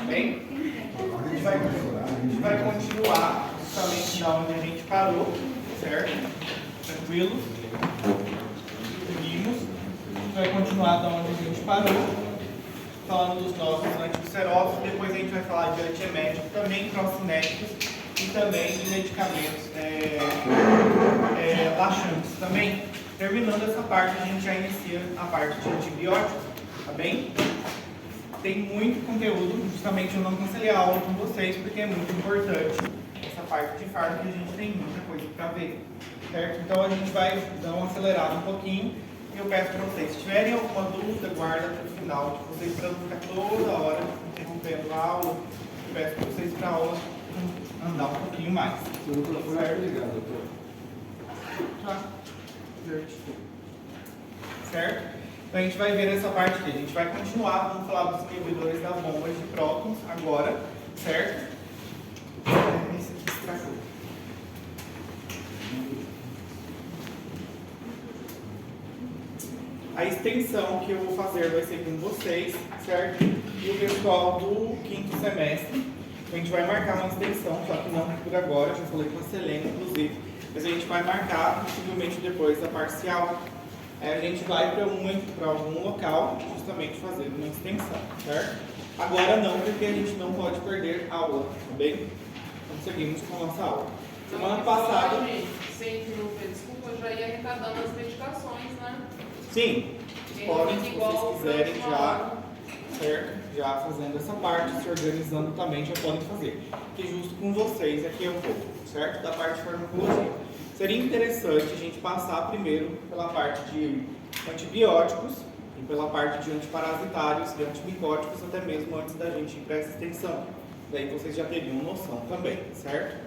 bem? A gente vai continuar justamente da onde a gente parou, certo? Tranquilo? Seguimos. A gente vai continuar da onde a gente parou, falando dos nossos anticanceróticos. Depois a gente vai falar de antieméticos, também procinéticos e também de medicamentos laxantes também. Terminando essa parte, a gente já inicia a parte de antibióticos, tá bem? Tem muito conteúdo, justamente eu não cancelei a aula com vocês, porque é muito importante essa parte de fármaco, a gente tem muita coisa para ver, certo? Então a gente vai dar uma acelerada um pouquinho, e eu peço para vocês, se tiverem alguma dúvida, guarda para o final, de vocês para não ficar toda hora interrompendo a aula, eu peço para vocês para a aula andar um pouquinho mais. Seu microfone é ligado, doutor. Tá. Certo? Então a gente vai ver essa parte aqui. A gente vai continuar, vamos falar dos inibidores da bomba de prótons agora, certo? Esse aqui estragou. A extensão que eu vou fazer vai ser com vocês, certo? E o pessoal do quinto semestre. A gente vai marcar uma extensão, só que não por agora, já falei com a Selene, inclusive. Mas a gente vai marcar, possivelmente depois da parcial. A gente vai para algum local, justamente fazer uma extensão, certo? Agora não, porque a gente não pode perder aula, tá bem? Então seguimos com a nossa aula. Semana passada... Sem interromper, desculpa, eu já ia arrecadando as medicações, né? Sim, podem, se vocês quiserem já, certo? Já fazendo essa parte, se organizando também, já podem fazer. Que justo com vocês aqui eu vou, certo? Da parte de farmacologia. Seria interessante a gente passar primeiro pela parte de antibióticos e pela parte de antiparasitários e antimicóticos, até mesmo antes da gente ir para essa extensão. Daí vocês já teriam noção também, certo?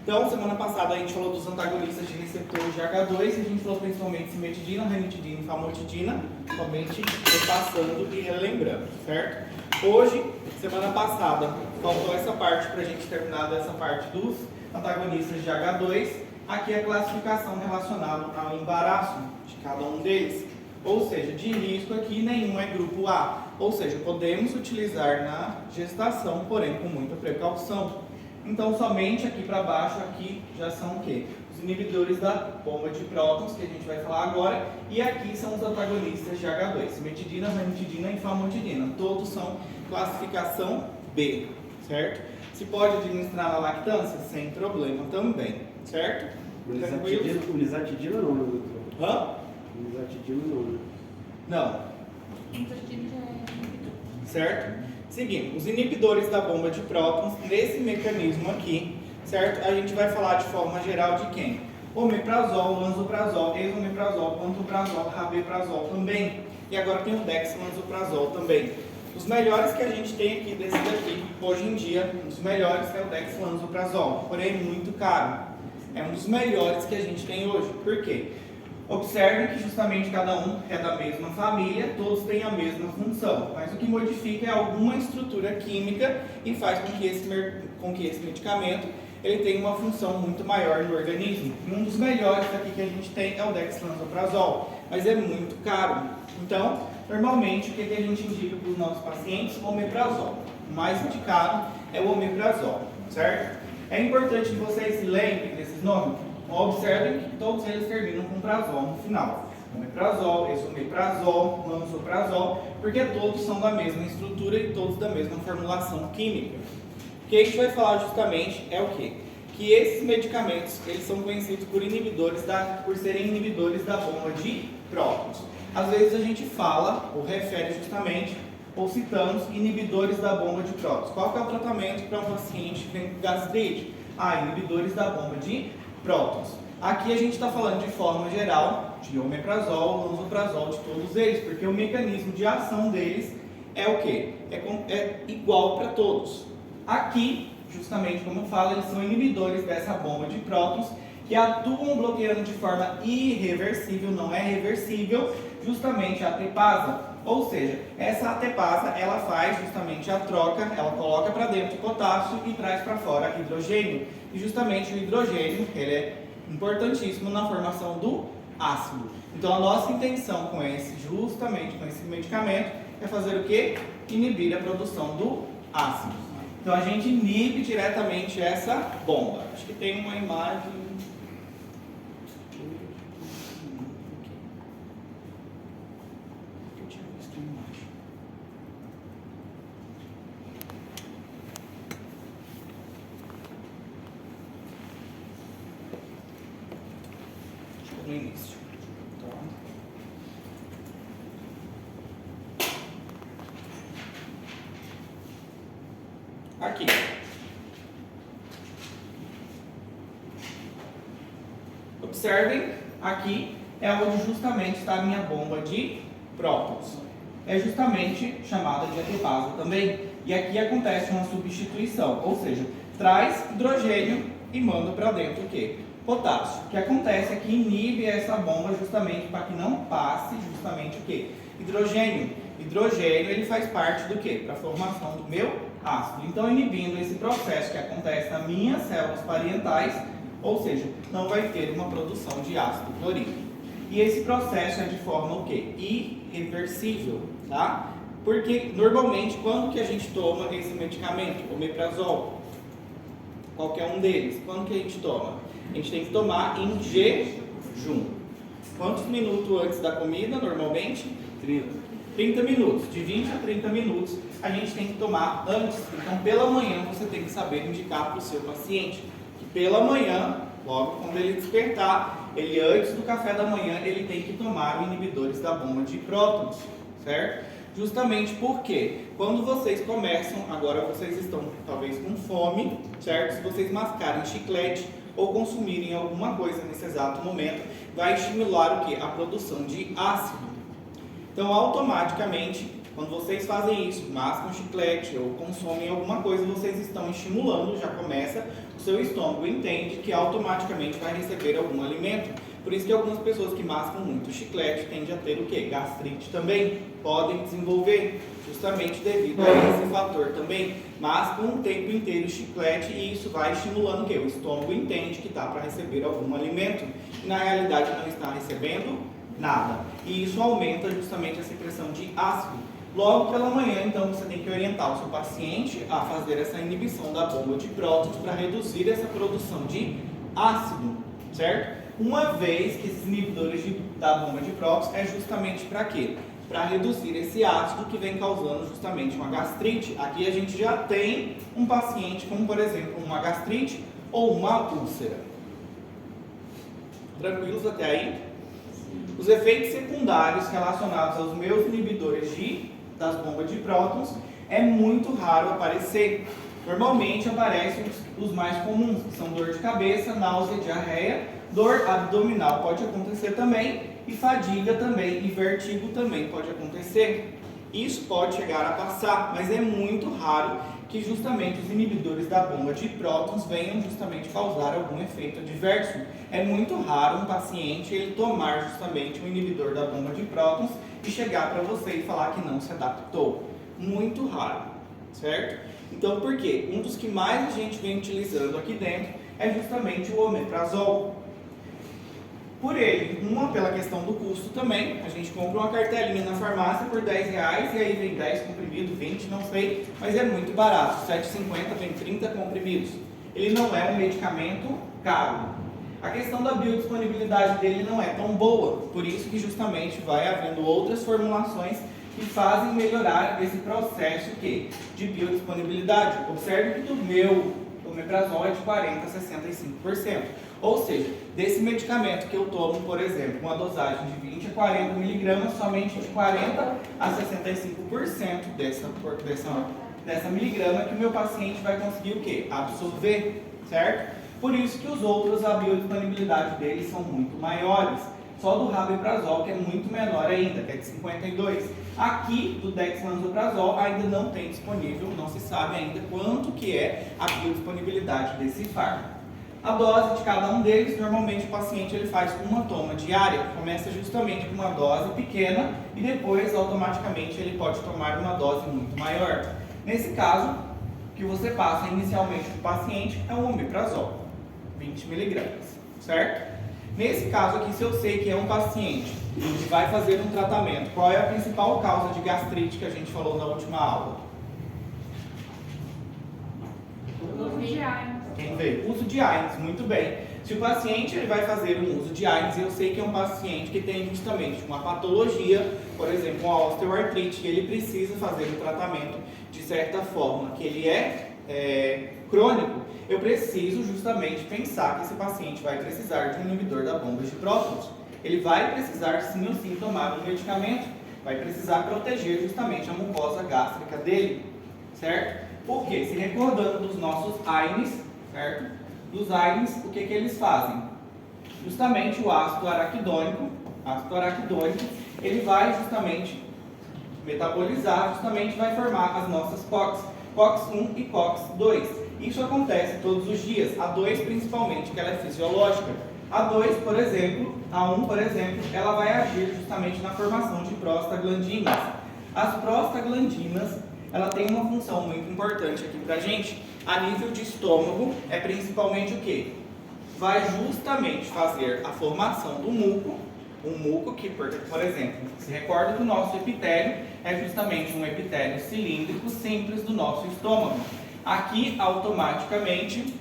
Então, semana passada a gente falou dos antagonistas de receptores de H2 e a gente falou principalmente de cimetidina, ranitidina e famotidina, somente repassando e relembrando, certo? Hoje, semana passada, faltou essa parte para a gente terminar dessa parte dos antagonistas de H2. Aqui a classificação relacionada ao embaraço de cada um deles. Ou seja, de risco aqui nenhum é grupo A. Ou seja, podemos utilizar na gestação, porém com muita precaução. Então, somente aqui para baixo, aqui já são o quê? Os inibidores da bomba de prótons, que a gente vai falar agora. E aqui são os antagonistas de H2, cimetidina, ranitidina e famotidina. Todos são classificação B, certo? Se pode administrar na lactância? Sem problema também, certo? Lisatidina não, né, doutor? Hã? Lisatidina não, né? Não. Certo? Seguindo, os inibidores da bomba de prótons, nesse mecanismo aqui, certo? A gente vai falar de forma geral de quem? Omeprazol, lansoprazol, esomeprazol, pantoprazol, rabeprazol também. E agora tem o dexlansoprazol também. Os melhores que a gente tem aqui desse daqui, hoje em dia, um dos melhores é o dexlansoprazol, porém é muito caro. É um dos melhores que a gente tem hoje. Por quê? Observe que justamente cada um é da mesma família, todos têm a mesma função, mas o que modifica é alguma estrutura química e faz com que esse medicamento ele tenha uma função muito maior no organismo. E um dos melhores aqui que a gente tem é o dexlansoprazol, mas é muito caro. Então, normalmente, o que a gente indica para os nossos pacientes? O omeprazol. O mais indicado é o omeprazol, certo? É importante que vocês se lembrem desses nomes. Observem que todos eles terminam com prazol no final. Omeprazol, esomeprazol, lansoprazol, porque todos são da mesma estrutura e todos da mesma formulação química. O que a gente vai falar justamente é o quê? Que esses medicamentos, eles são conhecidos por serem inibidores da bomba de prótons. Às vezes a gente fala, ou refere justamente, ou citamos inibidores da bomba de prótons. Qual que é o tratamento para um paciente que tem gastrite? Inibidores da bomba de prótons. Aqui a gente está falando de forma geral de omeprazol, lansoprazol, de todos eles, porque o mecanismo de ação deles é o quê? É igual para todos. Aqui, justamente como eu falo, eles são inibidores dessa bomba de prótons que atuam bloqueando de forma irreversível, não é reversível, justamente a ATPasa. Ou seja, essa ATPasa, ela faz justamente a troca, ela coloca para dentro potássio e traz para fora hidrogênio. E justamente o hidrogênio, ele é importantíssimo na formação do ácido. Então a nossa intenção justamente com esse medicamento, é fazer o quê? Inibir a produção do ácido. Então a gente inibe diretamente essa bomba. Acho que tem uma imagem. Eu tinha visto uma imagem. Acho que é no início. Então, aqui. Observem, aqui é onde justamente está a minha bomba de prótons. É justamente chamada de epipase também. E aqui acontece uma substituição, ou seja, traz hidrogênio e manda para dentro o quê? Potássio. O que acontece é que inibe essa bomba justamente para que não passe justamente o quê? Hidrogênio. Hidrogênio, ele faz parte do quê? Para a formação do meu ácido. Então, inibindo esse processo que acontece nas minhas células parentais, ou seja, não vai ter uma produção de ácido clorídrico. E esse processo é de forma o quê? Irreversível, tá? Porque, normalmente, quando que a gente toma esse medicamento, omeprazol, qualquer um deles, quando que a gente toma? A gente tem que tomar em jejum. Quantos minutos antes da comida, normalmente? 30 minutos, de 20 a 30 minutos a gente tem que tomar antes. Então, pela manhã, você tem que saber indicar para o seu paciente que pela manhã, logo quando ele despertar, ele antes do café da manhã, ele tem que tomar os inibidores da bomba de prótons, certo? Justamente porque quando vocês começam, agora vocês estão talvez com fome, certo? Se vocês mascarem chiclete ou consumirem alguma coisa nesse exato momento, vai estimular o quê? A produção de ácido. Então, automaticamente, quando vocês fazem isso, mascam chiclete ou consomem alguma coisa, vocês estão estimulando, já começa, o seu estômago entende que automaticamente vai receber algum alimento. Por isso que algumas pessoas que mascam muito chiclete tendem a ter o quê? Gastrite também, podem desenvolver, justamente devido a esse fator também. Mascam o tempo inteiro chiclete e isso vai estimulando o quê? O estômago entende que está para receber algum alimento e na realidade não está recebendo nada. E isso aumenta justamente a secreção de ácido. Logo pela manhã, então, você tem que orientar o seu paciente a fazer essa inibição da bomba de prótons para reduzir essa produção de ácido, certo? Uma vez que esses inibidores da bomba de prótons é justamente para quê? Para reduzir esse ácido que vem causando justamente uma gastrite. Aqui a gente já tem um paciente com, por exemplo, uma gastrite ou uma úlcera. Tranquilos até aí? Os efeitos secundários relacionados aos meus inibidores das bombas de prótons é muito raro aparecer. Normalmente aparecem os mais comuns, que são dor de cabeça, náusea, diarreia, dor abdominal pode acontecer também, e fadiga também, e vertigo também pode acontecer. Isso pode chegar a passar, mas é muito raro que justamente os inibidores da bomba de prótons venham justamente causar algum efeito adverso. É muito raro um paciente ele tomar justamente um inibidor da bomba de prótons e chegar para você e falar que não se adaptou. Muito raro, certo? Então, por quê? Um dos que mais a gente vem utilizando aqui dentro é justamente o omeprazol. Por ele, uma pela questão do custo também, a gente compra uma cartelinha na farmácia por R$10 e aí vem 10 comprimidos, 20, não sei, mas é muito barato, R$7,50 vem 30 comprimidos. Ele não é um medicamento caro. A questão da biodisponibilidade dele não é tão boa, por isso que justamente vai havendo outras formulações que fazem melhorar esse processo de biodisponibilidade. Observe que do meu omeprazol é de 40% a 65%. Ou seja, desse medicamento que eu tomo, por exemplo, uma dosagem de 20 a 40 miligramas, somente de 40 a 65% dessa miligrama que o meu paciente vai conseguir o quê? Absorver, certo? Por isso que os outros, a biodisponibilidade deles são muito maiores. Só do rabeprazol, que é muito menor ainda, que é de 52. Aqui, do dexlansoprazol, ainda não tem disponível, não se sabe ainda quanto que é a biodisponibilidade desse fármaco. A dose de cada um deles, normalmente o paciente ele faz uma toma diária, começa justamente com uma dose pequena e depois automaticamente ele pode tomar uma dose muito maior. Nesse caso, o que você passa inicialmente para o paciente é o omeprazol, 20 mg, certo? Nesse caso aqui, se eu sei que é um paciente que vai fazer um tratamento, qual é a principal causa de gastrite que a gente falou na última aula? veio? Uso de AINES, muito bem. Se o paciente ele vai fazer um uso de AINES, eu sei que é um paciente que tem justamente uma patologia, por exemplo, uma osteoartrite, e ele precisa fazer um tratamento de certa forma, que ele é crônico, eu preciso justamente pensar que esse paciente vai precisar de um inibidor da bomba de prótons. Ele vai precisar sim ou sim tomar um medicamento, vai precisar proteger justamente a mucosa gástrica dele, certo? Porque, se recordando dos nossos AINES, certo? Dos AINES, o que eles fazem? Justamente o ácido araquidônico, ele vai justamente metabolizar, justamente vai formar as nossas COX, COX-1 e COX-2. Isso acontece todos os dias, a 2 principalmente, que ela é fisiológica. A 2, por exemplo, a 1, por exemplo, ela vai agir justamente na formação de prostaglandinas. As prostaglandinas, ela tem uma função muito importante aqui pra gente. A nível de estômago, é principalmente o quê? Vai justamente fazer a formação do muco, um muco que, por exemplo, se recorda que o nosso epitélio é justamente um epitélio cilíndrico simples do nosso estômago. Aqui, automaticamente,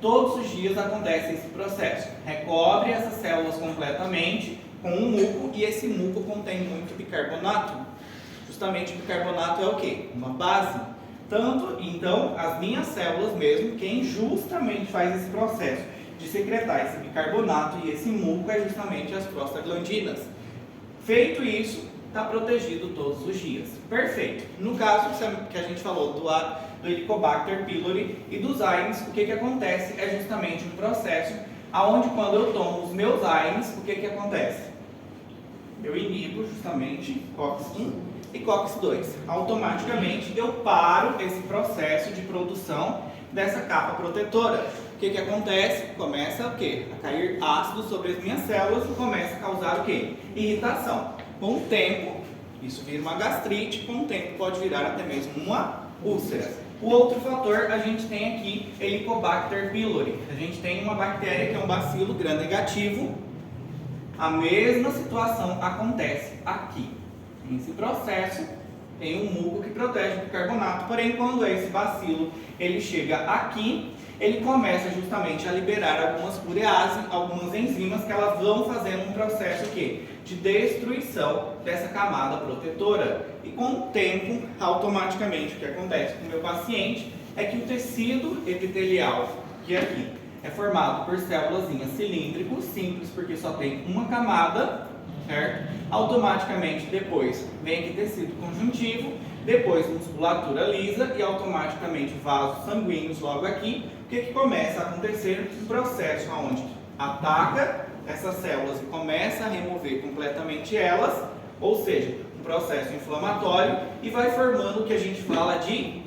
todos os dias acontece esse processo. Recobre essas células completamente com um muco, e esse muco contém muito bicarbonato. Justamente o bicarbonato é o quê? Uma base. Então, as minhas células mesmo, quem justamente faz esse processo de secretar esse bicarbonato e esse muco é justamente as prostaglandinas. Feito isso, está protegido todos os dias. Perfeito. No caso que a gente falou do Helicobacter pylori e dos AINES, o que acontece é justamente um processo onde, quando eu tomo os meus AINES, o que acontece? Eu inibo justamente COX-1 e COX-2. Automaticamente eu paro esse processo de produção dessa capa protetora. O que acontece? Começa o quê? A cair ácido sobre as minhas células e começa a causar o quê? Irritação. Com o tempo, isso vira uma gastrite, com o tempo pode virar até mesmo uma úlcera. O outro fator, a gente tem aqui Helicobacter pylori. A gente tem uma bactéria que é um bacilo gram-negativo. A mesma situação acontece aqui. Nesse processo, tem um muco que protege o bicarbonato, porém, quando esse bacilo ele chega aqui, ele começa justamente a liberar algumas urease, algumas enzimas que elas vão fazendo um processo de destruição dessa camada protetora. E com o tempo, automaticamente, o que acontece com o meu paciente é que o tecido epitelial, que aqui é formado por células cilíndricas simples, porque só tem uma camada, certo? Automaticamente depois vem aqui tecido conjuntivo, depois musculatura lisa e automaticamente vasos sanguíneos logo aqui. O que começa a acontecer? Um processo onde ataca essas células e começa a remover completamente elas, ou seja, um processo inflamatório, e vai formando o que a gente fala de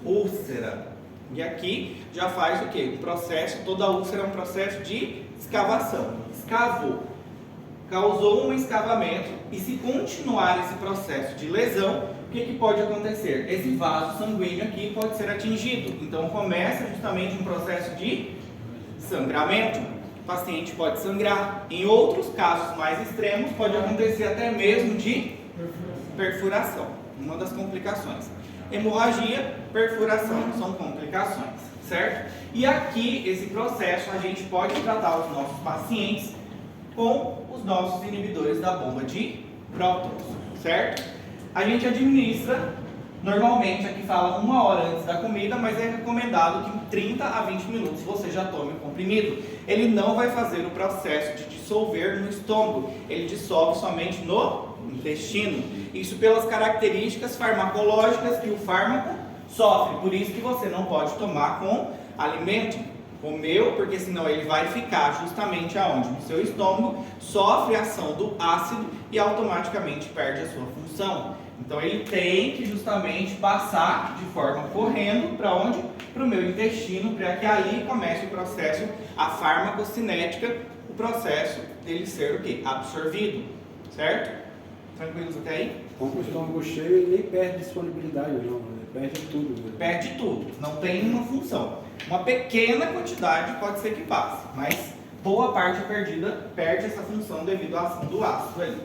úlcera. E aqui já faz o quê? Um processo, toda úlcera é um processo de escavação. Escavou, causou um escavamento, e se continuar esse processo de lesão, o que pode acontecer? Esse vaso sanguíneo aqui pode ser atingido. Então começa justamente um processo de sangramento. O paciente pode sangrar. Em outros casos mais extremos, pode acontecer até mesmo de perfuração. Uma das complicações. Hemorragia, perfuração são complicações, certo? E aqui, esse processo, a gente pode tratar os nossos pacientes com os nossos inibidores da bomba de prótons, certo? A gente administra, normalmente aqui fala 1 hora antes da comida, mas é recomendado que em 30 a 20 minutos você já tome o comprimido. Ele não vai fazer o processo de dissolver no estômago, ele dissolve somente no intestino. Isso pelas características farmacológicas que o fármaco sofre, por isso que você não pode tomar com alimento. Comeu, porque senão ele vai ficar justamente aonde? No seu estômago, sofre a ação do ácido e automaticamente perde a sua função. Então ele tem que justamente passar de forma correndo para onde? Para o meu intestino, para que ali comece o processo, a farmacocinética, o processo dele ser o quê? Absorvido, certo? Tranquilos até aí? Com o estômago cheio, ele nem perde disponibilidade, não, ele perde tudo. Né? Perde tudo, não tem uma função. Uma pequena quantidade pode ser que passe, mas boa parte perdida perde essa função devido à ação do ácido ali.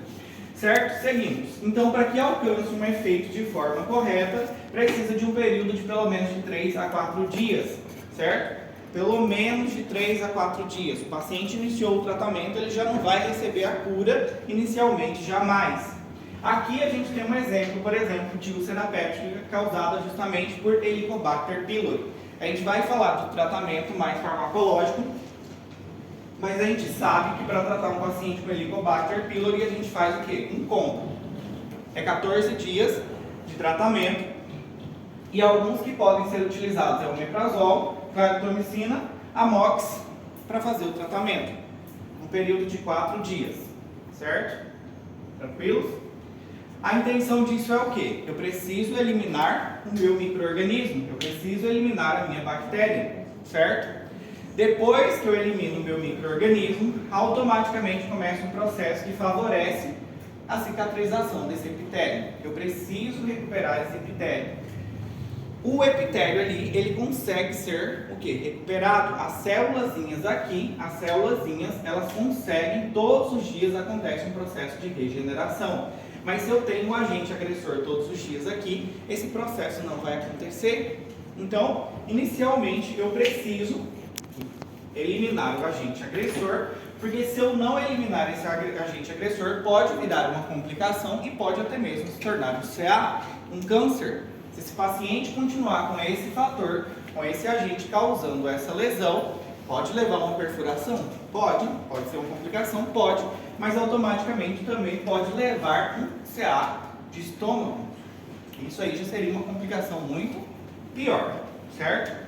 Certo? Seguimos. Então, para que alcance um efeito de forma correta, precisa de um período de pelo menos de 3 a 4 dias, certo? Pelo menos de 3 a 4 dias. O paciente iniciou o tratamento, ele já não vai receber a cura inicialmente, jamais. Aqui a gente tem um exemplo, por exemplo, de úlcera péptica causada justamente por Helicobacter pylori. A gente vai falar do tratamento mais farmacológico, mas a gente sabe que para tratar um paciente com Helicobacter pylori a gente faz o quê? Um combo. É 14 dias de tratamento e alguns que podem ser utilizados é o omeprazol, claritromicina, amox para fazer o tratamento. Um período de 4 dias, certo? Tranquilos? A intenção disso é o quê? Eu preciso eliminar o meu micro-organismo, eu preciso eliminar a minha bactéria, certo? Depois que eu elimino o meu micro-organismo, automaticamente começa um processo que favorece a cicatrização desse epitélio. Eu preciso recuperar esse epitélio. O epitélio ali, ele consegue ser o quê? Recuperado. As célulazinhas aqui, as célulazinhas, elas conseguem, todos os dias acontece um processo de regeneração. Mas se eu tenho um agente agressor todos os dias aqui, esse processo não vai acontecer. Então, inicialmente, eu preciso eliminar o agente agressor, porque se eu não eliminar esse agente agressor, pode virar uma complicação e pode até mesmo se tornar um CA, um câncer. Se esse paciente continuar com esse fator, com esse agente causando essa lesão, pode levar a uma perfuração? Pode ser uma complicação? Pode, mas automaticamente também pode levar um CA de estômago. Isso aí já seria uma complicação muito pior, certo?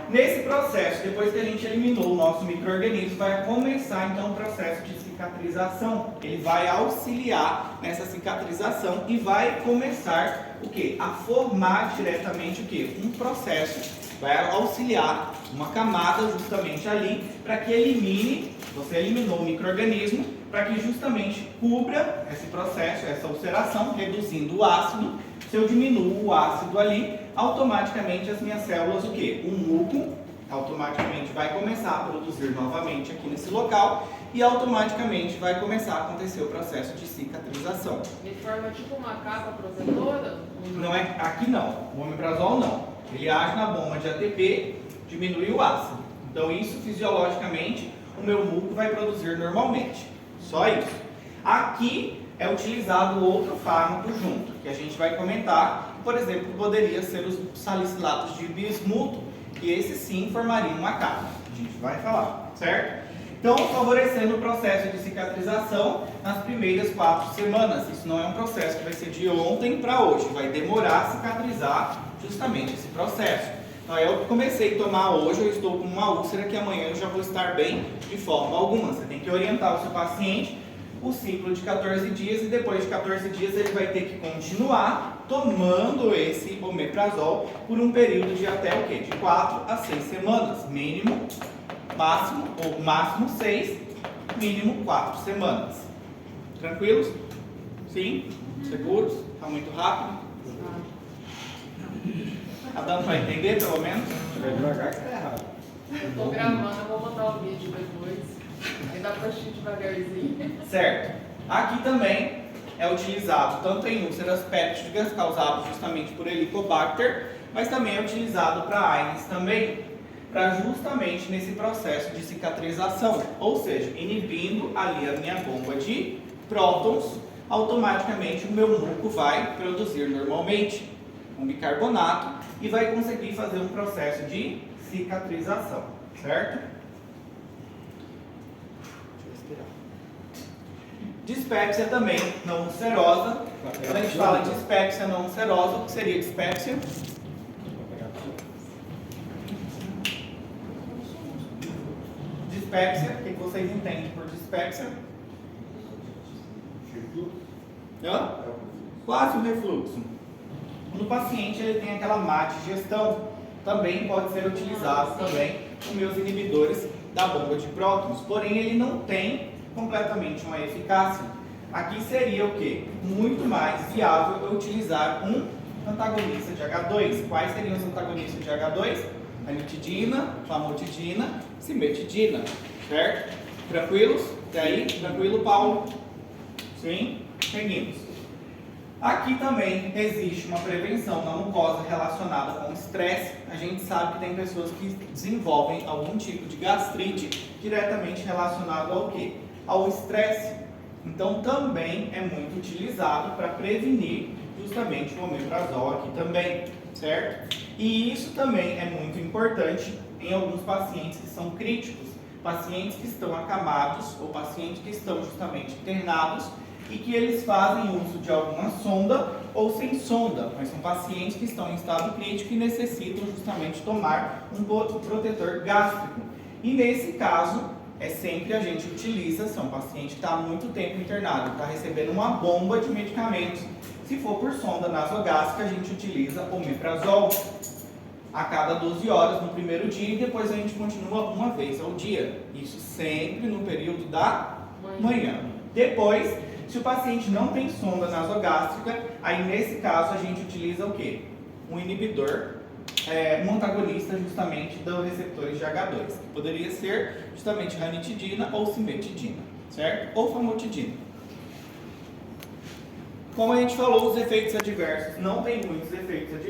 Nesse processo, depois que a gente eliminou o nosso micro-organismo, vai começar então o processo de cicatrização. Ele vai auxiliar nessa cicatrização e vai começar o quê? A formar diretamente o quê? Um processo. Vai auxiliar uma camada justamente ali para que elimine, você eliminou o micro-organismo, para que justamente cubra esse processo, essa ulceração, reduzindo o ácido. Se eu diminuo o ácido ali, automaticamente as minhas células, o quê? O muco automaticamente vai começar a produzir novamente aqui nesse local e automaticamente vai começar a acontecer o processo de cicatrização. Ele forma tipo uma capa protetora? Não é, aqui não, o omeprazol não. Ele age na bomba de ATP, diminui o ácido. Então isso fisiologicamente o meu muco vai produzir normalmente. Só isso. Aqui é utilizado outro fármaco junto, que a gente vai comentar. Por exemplo, poderia ser os salicilatos de bismuto, que esse sim formaria uma capa. A gente vai falar, certo? Então, favorecendo o processo de cicatrização nas primeiras 4 semanas. Isso não é um processo que vai ser de ontem para hoje, vai demorar a cicatrizar justamente esse processo. Então, eu comecei a tomar hoje, eu estou com uma úlcera que amanhã eu já vou estar bem de forma alguma. Você tem que orientar o seu paciente o ciclo de 14 dias e depois de 14 dias ele vai ter que continuar tomando esse omeprazol por um período de até o quê? De 4 a 6 semanas, mínimo, máximo, ou máximo 6, mínimo 4 semanas. Tranquilos? Sim? Seguros? Está muito rápido? Tá dando para entender pelo menos? Vai devagar que tá errado. Eu tô gravando, eu vou mandar o vídeo depois. Aí dá pra assistir devagarzinho. Certo. Aqui também é utilizado tanto em úlceras pépticas causadas justamente por Helicobacter, mas também é utilizado para AIDS também, para justamente nesse processo de cicatrização, ou seja, inibindo ali a minha bomba de prótons, automaticamente o meu muco vai produzir normalmente um bicarbonato e vai conseguir fazer um processo de cicatrização, certo? Dispépsia também não ulcerosa. Quando a gente fala de dispépsia não ulcerosa, o que seria dispépsia? Dispépsia, o que vocês entendem por dispépsia? Quase um refluxo. No paciente ele tem aquela má digestão, também pode ser utilizado também com meus inibidores da bomba de prótons, porém ele não tem completamente uma eficácia. Aqui seria o que? Muito mais viável eu utilizar um antagonista de H2. Quais seriam os antagonistas de H2? Ranitidina, famotidina, cimetidina, certo? Tranquilos? Até aí? Tranquilo, Paulo? Sim? Seguimos. Aqui também existe uma prevenção na mucosa relacionada com o estresse. A gente sabe que tem pessoas que desenvolvem algum tipo de gastrite diretamente relacionado ao quê? Ao estresse. Então também é muito utilizado para prevenir justamente o omeprazol aqui também, certo? E isso também é muito importante em alguns pacientes que são críticos, pacientes que estão acamados ou pacientes que estão justamente internados e que eles fazem uso de alguma sonda ou sem sonda, mas são pacientes que estão em estado crítico e necessitam justamente tomar um protetor gástrico. E nesse caso, sempre a gente utiliza, se é um paciente que está há muito tempo internado, está recebendo uma bomba de medicamentos. Se for por sonda nasogástrica, a gente utiliza omeprazol a cada 12 horas no primeiro dia e depois a gente continua uma vez ao dia. Isso sempre no período da manhã. Depois, se o paciente não tem sonda nasogástrica, aí nesse caso a gente utiliza o quê? Um inibidor, um antagonista justamente dos receptores de H2, que poderia ser justamente ranitidina ou cimetidina, certo? Ou famotidina. Como a gente falou, os efeitos adversos, não tem muitos efeitos adversos.